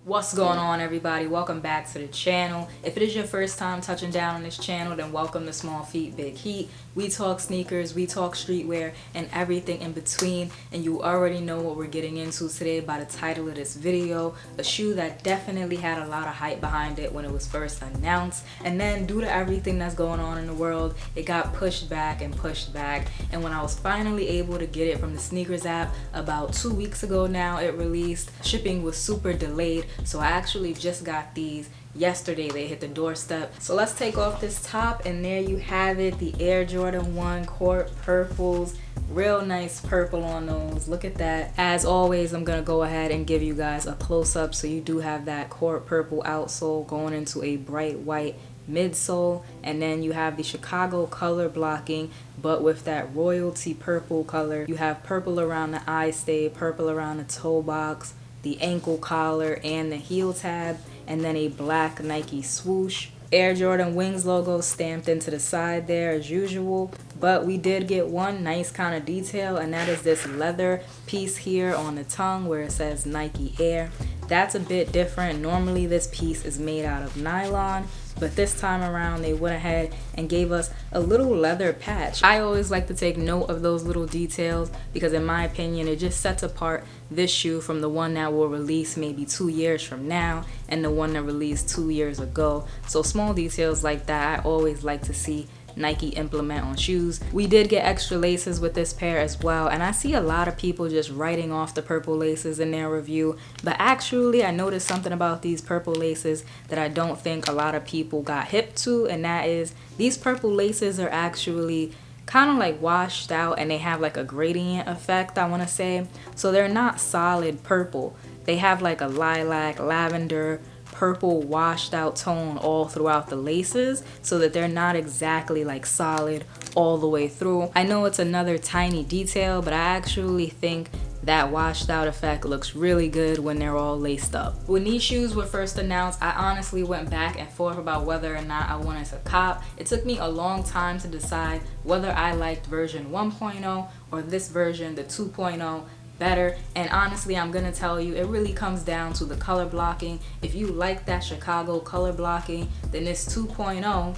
What's going on, everybody? Welcome back to the channel. If it is your first time touching down on this channel, then welcome to Small Feet Big Heat. We talk sneakers, we talk streetwear, and everything in between. And you already know what we're getting into today by the title of this video. A shoe that definitely had a lot of hype behind it when it was first announced. And then due to everything that's going on in the world, it got pushed back and pushed back. And when I was finally able to get it from the sneakers app about 2 weeks ago now, it released. Shipping was super delayed. So I actually just got these yesterday. They hit the doorstep. So let's take off this top, and there you have it, the Air Jordan 1 Court Purples. Real nice purple on those. Look at that. As always, I'm gonna go ahead and give you guys a close-up. So you do have that Court Purple outsole going into a bright white midsole, and then you have the Chicago color blocking, but with that royalty purple color. You have purple around the eye stay, purple around the toe box, the ankle collar, and the heel tab, and then a black Nike swoosh. Air Jordan Wings logo stamped into the side there as usual, but we did get one nice kind of detail, and that is this leather piece here on the tongue where it says Nike Air. That's a bit different. Normally this piece is made out of nylon, but this time around they went ahead and gave us a little leather patch. I always like to take note of those little details because in my opinion it just sets apart this shoe from the one that will release maybe 2 years from now and the one that released 2 years ago. So small details like that I always like to see Nike implement on shoes. We did get extra laces with this pair as well, and I see a lot of people just writing off the purple laces in their review, but actually I noticed something about these purple laces that I don't think a lot of people got hip to, and that is these purple laces are actually kind of like washed out, and they have like a gradient effect, I want to say. So they're not solid purple. They have like a lilac, lavender, purple washed out tone all throughout the laces, so that they're not exactly like solid all the way through. I know it's another tiny detail, but I actually think that washed out effect looks really good when they're all laced up. When these shoes were first announced, I honestly went back and forth about whether or not I wanted to cop. It took me a long time to decide whether I liked version 1.0 or this version, the 2.0, better. And honestly, I'm gonna tell you, it really comes down to the color blocking. If you like that Chicago color blocking, then this 2.0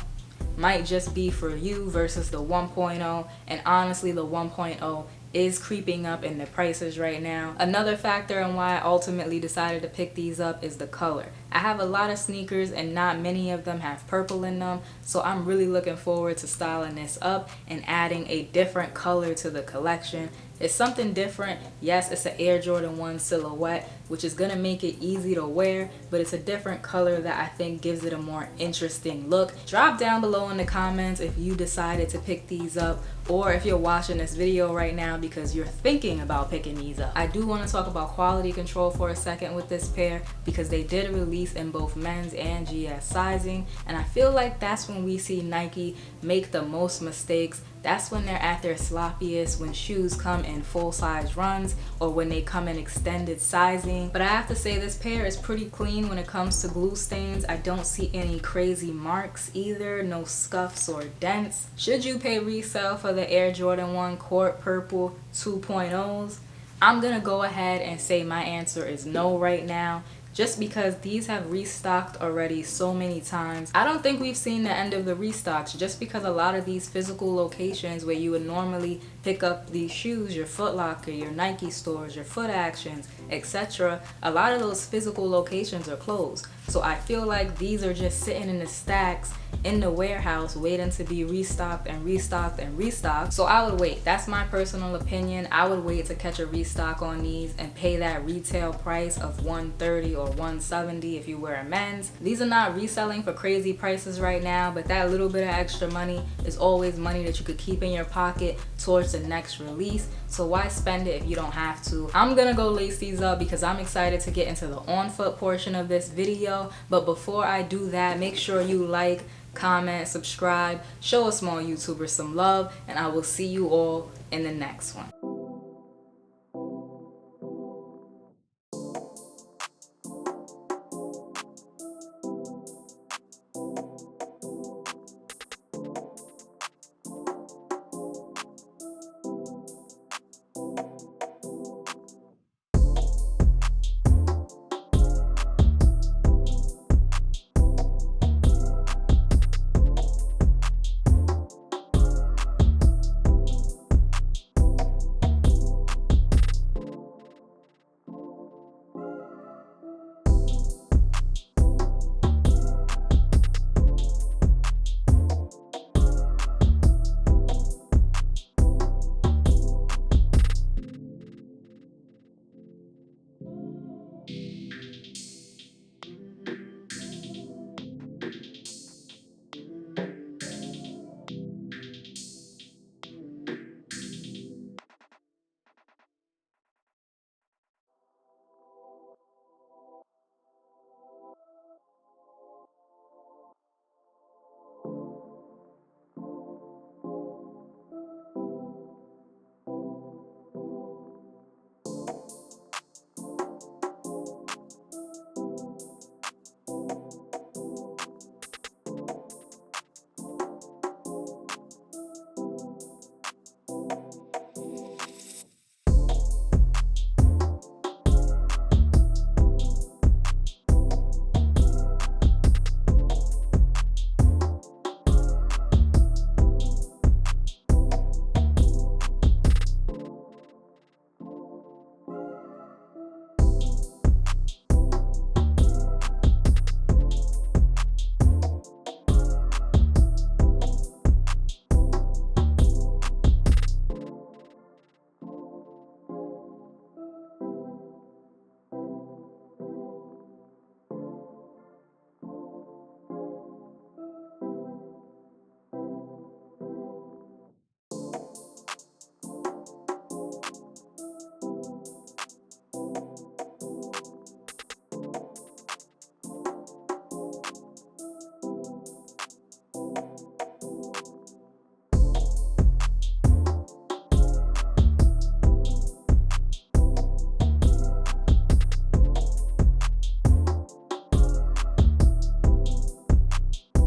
might just be for you versus the 1.0. And honestly, the 1.0 is creeping up in the prices right now. Another factor in why I ultimately decided to pick these up is the color. I have a lot of sneakers and not many of them have purple in them, so I'm really looking forward to styling this up and adding a different color to the collection. It's something different. Yes, it's an Air Jordan 1 silhouette, which is gonna make it easy to wear, but it's a different color that I think gives it a more interesting look. Drop down below in the comments if you decided to pick these up, or if you're watching this video right now because you're thinking about picking these up. I do want to talk about quality control for a second with this pair, because they did release in both men's and GS sizing, and I feel like that's when we see Nike make the most mistakes. That's when they're at their sloppiest, when shoes come in full size runs or when they come in extended sizing. But I have to say this pair is pretty clean when it comes to glue stains. I don't see any crazy marks either, no scuffs or dents. Should you pay resale for the Air Jordan 1 Court Purple 2.0s? I'm gonna go ahead and say my answer is no right now, just because these have restocked already so many times. I don't think we've seen the end of the restocks, just because a lot of these physical locations where you would normally pick up these shoes, your Foot Locker, your Nike stores, your Foot Actions, etc., a lot of those physical locations are closed. So I feel like these are just sitting in the stacks in the warehouse waiting to be restocked and restocked and restocked. So I would wait. That's my personal opinion. I would wait to catch a restock on these and pay that retail price of $130 or $170 if you wear a men's. These are not reselling for crazy prices right now, but that little bit of extra money is always money that you could keep in your pocket towards the next release. So why spend it if you don't have to? I'm gonna go lace these up because I'm excited to get into the on foot portion of this video. But before I do that, make sure you like, comment, subscribe, show a small YouTuber some love, and I will see you all in the next one.